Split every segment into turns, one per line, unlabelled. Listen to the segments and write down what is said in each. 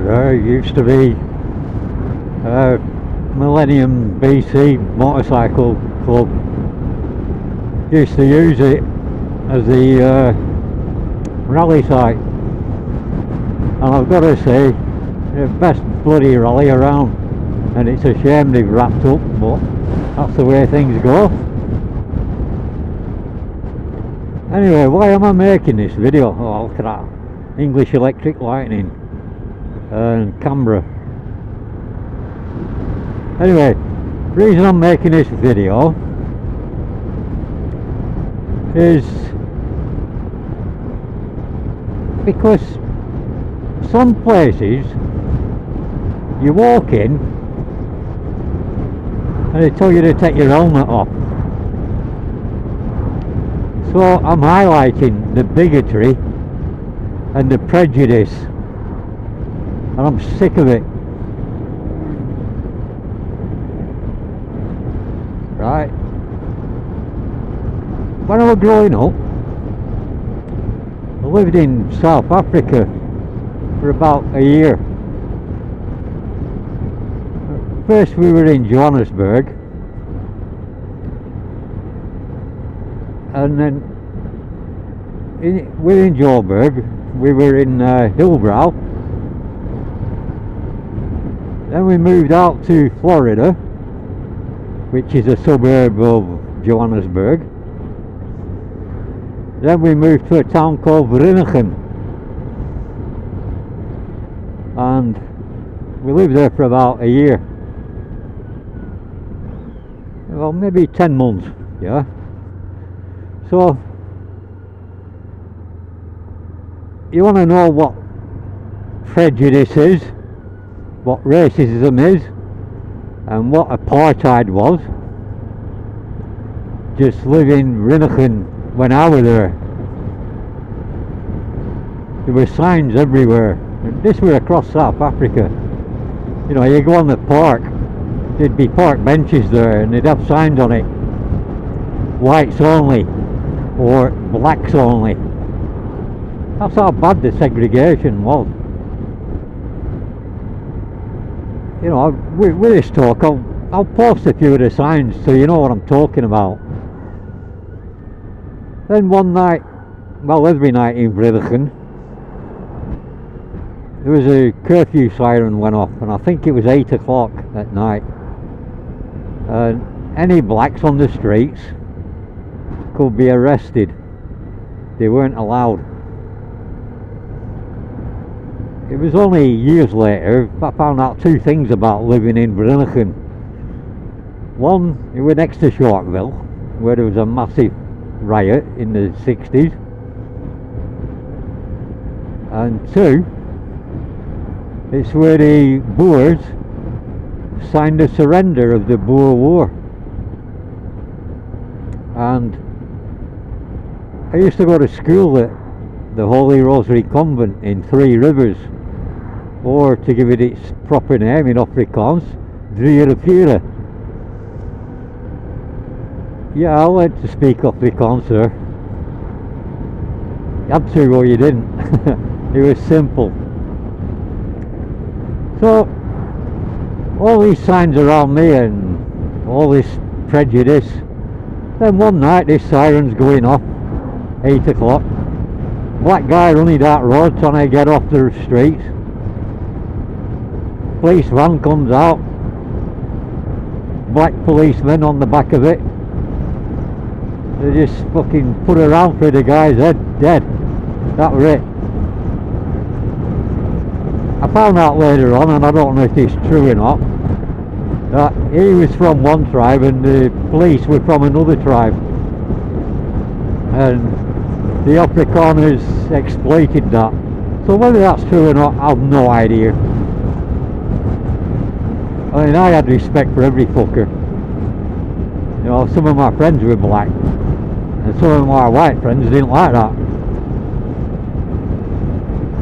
Florida used to be a Millennium BC motorcycle club. Used to use it as the rally site, and I've got to say, the best bloody rally around, and it's a shame they've wrapped up, but that's the way things go. Anyway, why am I making this video? Oh, look at that English electric lightning and Canberra. Anyway, the reason I'm making this video is because some places you walk in and they tell you to take your helmet off. So I'm highlighting the bigotry and the prejudice, and I'm sick of it. Right? When I was growing up, I lived in South Africa for about a year. First we were in Johannesburg, and then within Joburg we were in Hillbrow. Then we moved out to Florida, which is a suburb of Johannesburg. Then we moved to a town called Vereeniging, and we lived there for about a year. Well, maybe 10 months, yeah. So, you want to know what prejudice is, what racism is, and what apartheid was? Just live in Vereeniging when I was there. There were signs everywhere. This was across South Africa. You know, you go on the park, there'd be park benches there and they'd have signs on it. Whites only, or blacks only. That's how bad the segregation was. You know, with this talk, I'll post a few of the signs so you know what I'm talking about. Then one night, well, every night in Vereeniging, there was a curfew siren went off, and I think it was 8 o'clock at night. And any blacks on the streets could be arrested. They weren't allowed. It was only years later I found out two things about living in Vereeniging. One, it was next to Sharkville, where there was a massive riot in the 60s. And two, it's where the Boers signed the surrender of the Boer War. And I used to go to school at the Holy Rosary Convent in Three Rivers, or to give it its proper name in Afrikaans, Drie Riviere. Yeah, I learned to speak Afrikaans, sir. You had to or you didn't. It was simple. So, all these signs around me and all this prejudice. Then one night this siren's going off, 8 o'clock. Black guy running that road trying to get off the street. Police van comes out. Black policemen on the back of it. They just fucking put a round through the guy's head, dead. That was it. I found out later on, and I don't know if it's true or not, that he was from one tribe and the police were from another tribe. And the Afrikaners exploited that. So whether that's true or not, I've no idea. I mean, I had respect for every fucker. You know, some of my friends were black, and some of my white friends didn't like that.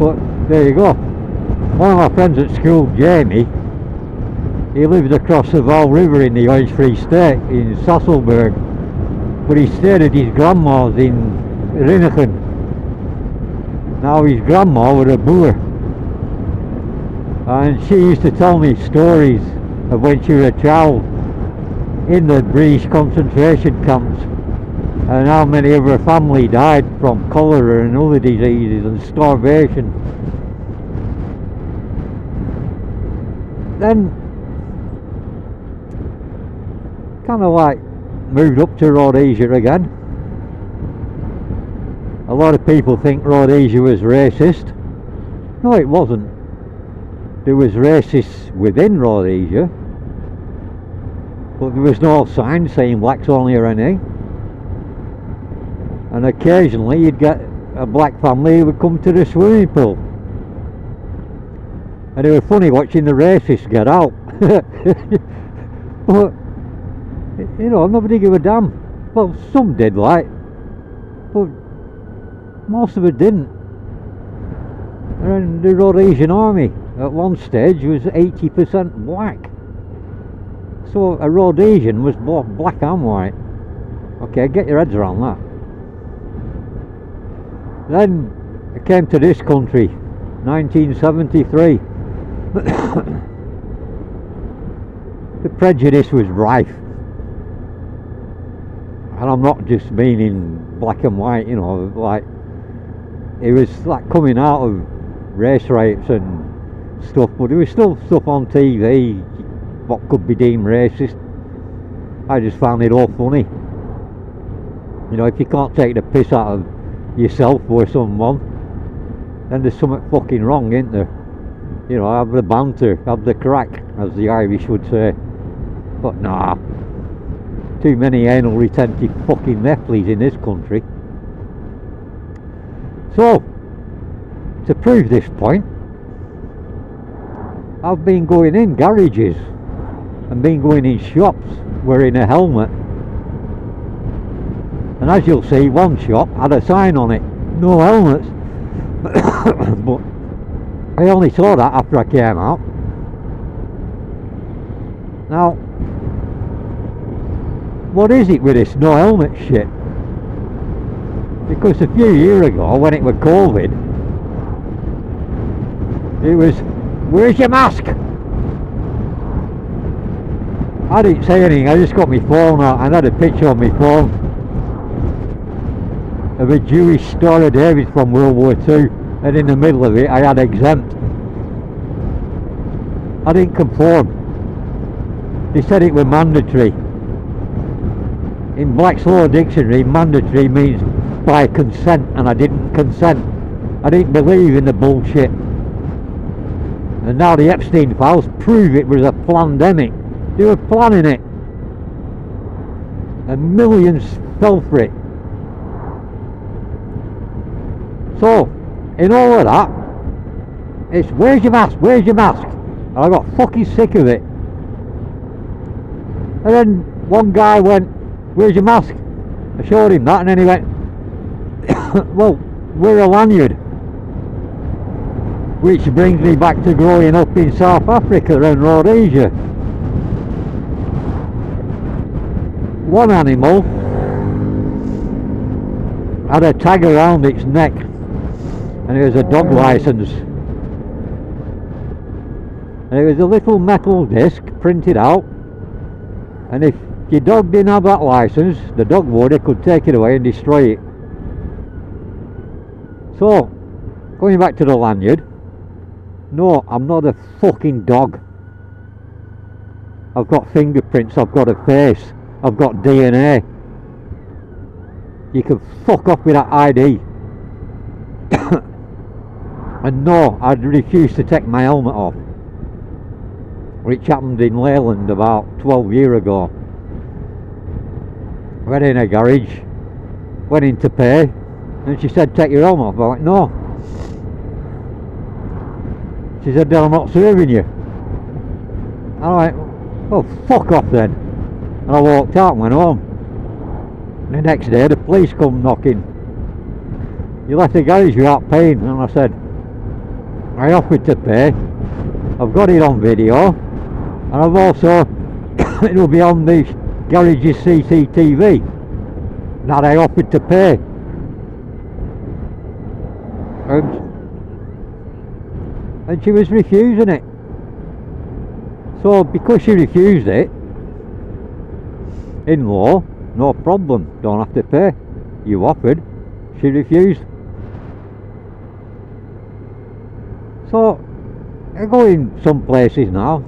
But there you go. One of my friends at school, Jamie, he lived across the Val River in the Orange Free State in Sasolburg, but he stayed at his grandma's in Vereeniging. Now his grandma was a Boer. And she used to tell me stories of when she was a child in the British concentration camps, and how many of her family died from cholera and other diseases and starvation. Then kind of like moved up to Rhodesia again. A lot of people think Rhodesia was racist. No, it wasn't. There was racists within Rhodesia, but there was no sign saying blacks only or anything. And occasionally you'd get a black family who would come to the swimming pool. And it was funny watching the racists get out. But, you know, nobody gave a damn. Well, some did, like, but most of it didn't. And the Rhodesian army at one stage was 80% black. So a Rhodesian was both black and white. Okay, get your heads around that. Then I came to this country, 1973. The prejudice was rife. And I'm not just meaning black and white, you know, like, it was like coming out of race riots and stuff, but there was still stuff on TV what could be deemed racist. I just found it all funny. You know, if you can't take the piss out of yourself or someone, then there's something fucking wrong, isn't there? You know, have the banter, have the crack, as the Irish would say. But nah, too many anal retentive fucking Nephiles in this country. So, to prove this point, I've been going in garages and been going in shops wearing a helmet. And as you'll see, one shop had a sign on it, no helmets. But I only saw that after I came out. Now, what is it with this no helmet shit? Because a few years ago, when it was COVID, it was, where's your mask? I didn't say anything, I just got my phone out and had a picture on my phone of a Jewish Star of David from World War II, and in the middle of it I had exempt. I didn't conform. They said it was mandatory. In Black's Law Dictionary, mandatory means by consent, and I didn't consent. I didn't believe in the bullshit. And now the Epstein files prove it was a pandemic. They were planning it. And millions fell for it. So, in all of that, it's where's your mask, where's your mask? And I got fucking sick of it. And then one guy went, where's your mask? I showed him that, and then he went, well, we're a lanyard. Which brings me back to growing up in South Africa and Rhodesia. One animal had a tag around its neck, and it was a dog license. And it was a little metal disc printed out, and if your dog didn't have that license, the dog warden could take it away and destroy it. So, going back to the lanyard, no, I'm not a fucking dog. I've got fingerprints, I've got a face, I've got DNA. You can fuck off with that ID. And no, I'd refuse to take my helmet off, which happened in Leyland about 12 years ago. Went in a garage, went in to pay, and she said, take your helmet off. I went, no. She said, then I'm not serving you. And I went, well, fuck off then. And I walked out and went home. And the next day the police come knocking. You left the garage without paying. And I said, I offered to pay. I've got it on video. And I've also, it'll be on the garage's CCTV that I offered to pay. And she was refusing it. So because she refused it, in law, no problem, don't have to pay. You offered, she refused. So I go in some places now,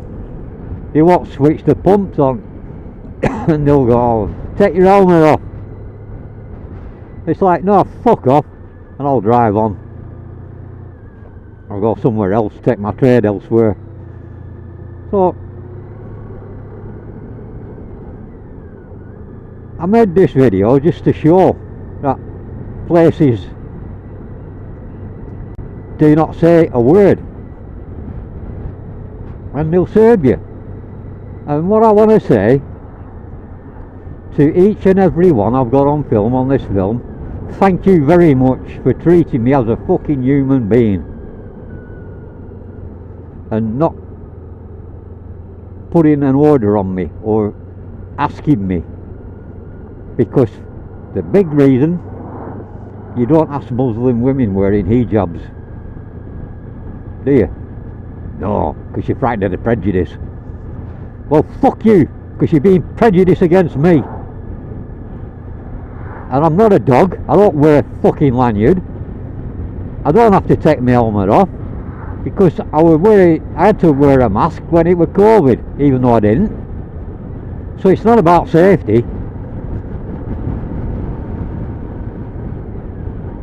they won't switch the pumps on and they'll go, oh, take your helmet off. It's like, no, fuck off, and I'll drive on. I'll go somewhere else, take my trade elsewhere. So I made this video just to show that places do not say a word and they'll serve you. And what I want to say to each and every one I've got on film, on this film, thank you very much for treating me as a fucking human being and not putting an order on me or asking me, because the big reason you don't ask Muslim women wearing hijabs, do you? No, because you're frightened of the prejudice. Well, fuck you, because you're being prejudiced against me. And I'm not a dog, I don't wear a fucking lanyard. I don't have to take my helmet off, because I had to wear a mask when it was COVID, even though I didn't. So it's not about safety.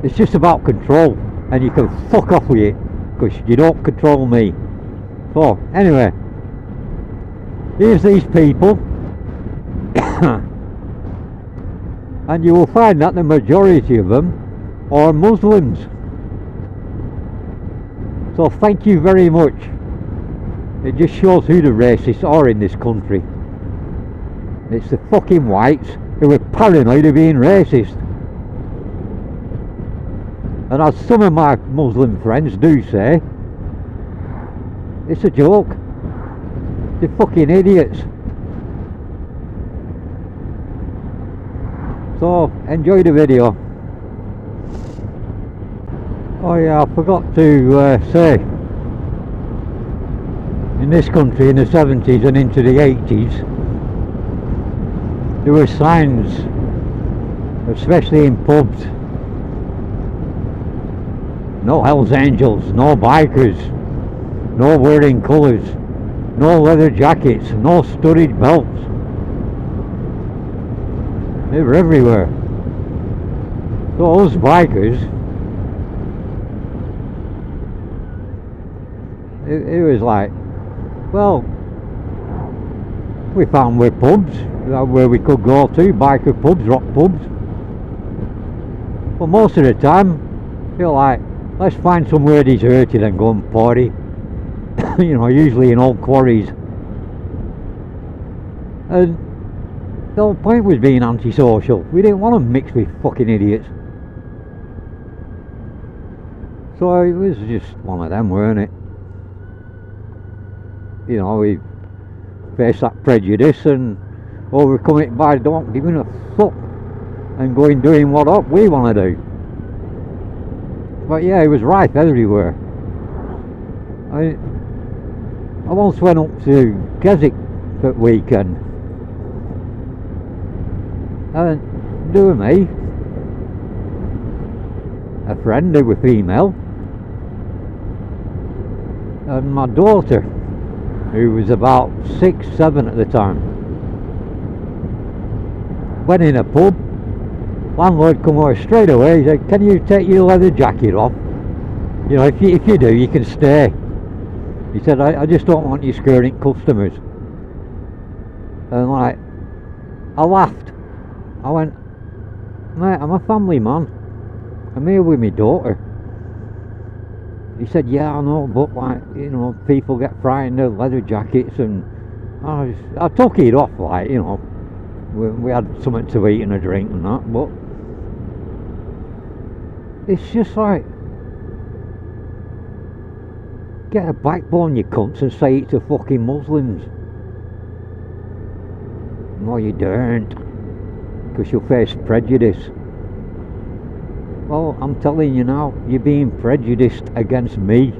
It's just about control, and you can fuck off with it, because you don't control me. So, anyway, here's these people, and you will find that the majority of them are Muslims. So thank you very much. It just shows who the racists are in this country. It's the fucking whites who are paranoid of being racist. And as some of my Muslim friends do say, it's a joke. They're fucking idiots. So enjoy the video. Oh yeah, I forgot to say, in this country in the 70s and into the 80s, there were signs, especially in pubs, no Hells Angels, no bikers, no wearing colours, no leather jackets, no studded belts. They were everywhere. So those bikers, it was like, well, we found where pubs, where we could go to, biker pubs, rock pubs. But most of the time, you're like, let's find somewhere deserted and go and party. You know, usually in old quarries. And the whole point was being antisocial. We didn't want to mix with fucking idiots. So it was just one of them, weren't it? You know, we faced that prejudice and overcome it by not giving a fuck and going doing what we want to do. But yeah, it was rife everywhere. I once went up to Keswick for the weekend, and there was me, a friend who was female, and my daughter, who was about 6, 7 at the time. Went in a pub, landlord come over straight away, he said, can you take your leather jacket off? You know, if you do, you can stay. He said, I just don't want you scaring customers. And like, I laughed. I went, mate, I'm a family man. I'm here with my daughter. He said, yeah, I know, but like, you know, people get frightened of leather jackets, and I took it off, like, you know, we had something to eat and a drink and that, but it's just like, get a backbone, you cunts, and say it to fucking Muslims. No, you don't, because you'll face prejudice. Well, I'm telling you now, you're being prejudiced against me.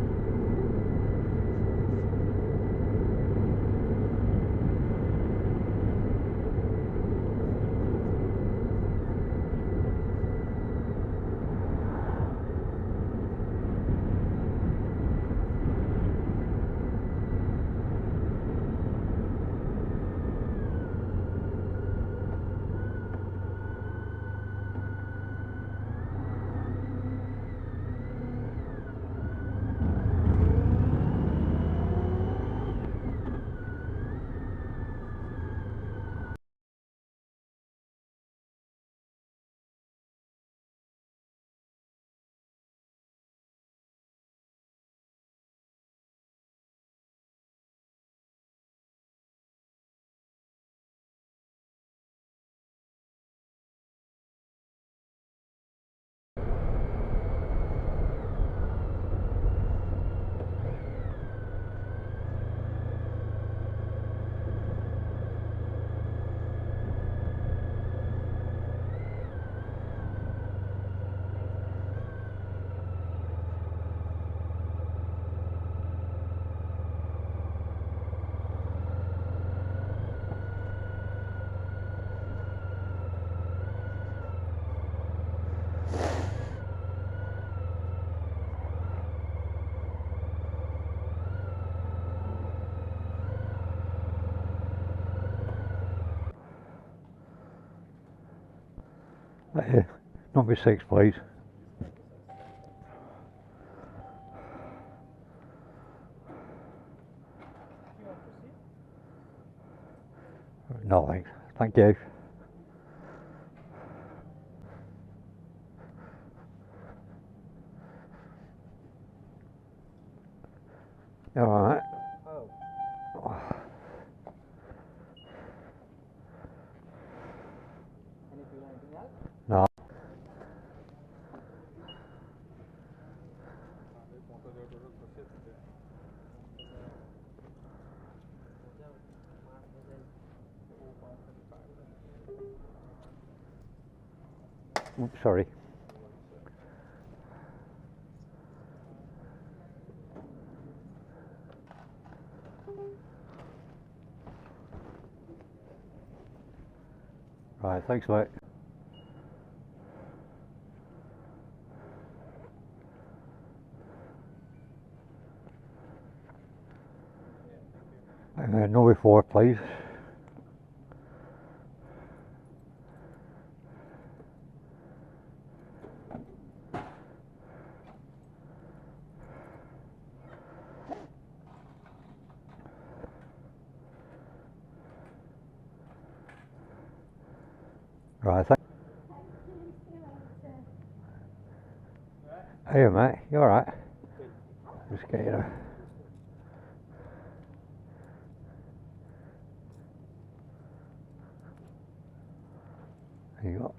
Number 6, please. No, thanks. Thank you. Alright. No. Oops, sorry. Right, thanks mate. Number 4, please. Right, hey mate, you alright? Just get you. There you go.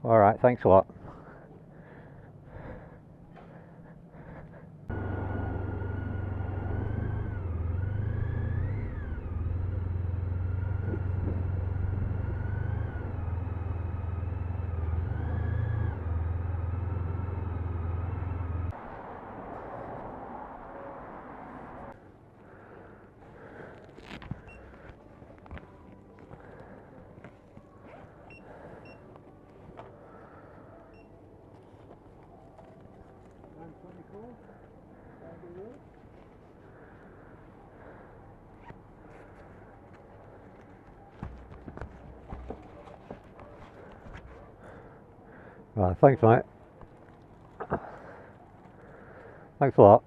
Alright, thanks a lot. Right, thanks mate. Thanks a lot.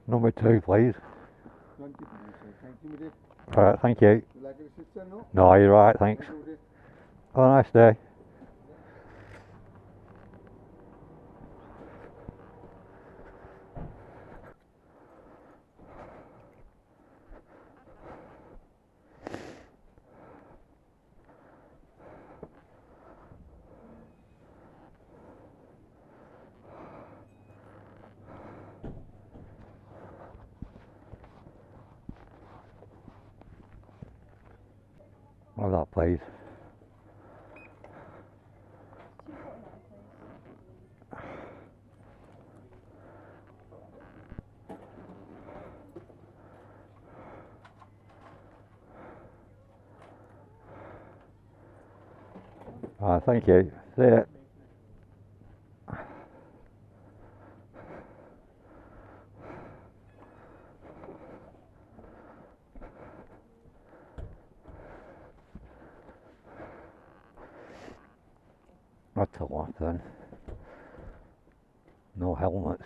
Number 2, please. Alright, thank you. No, you're right, thanks. Have a nice day. Have that, please. Alright, thank you. See ya. That's a lot then. No helmets.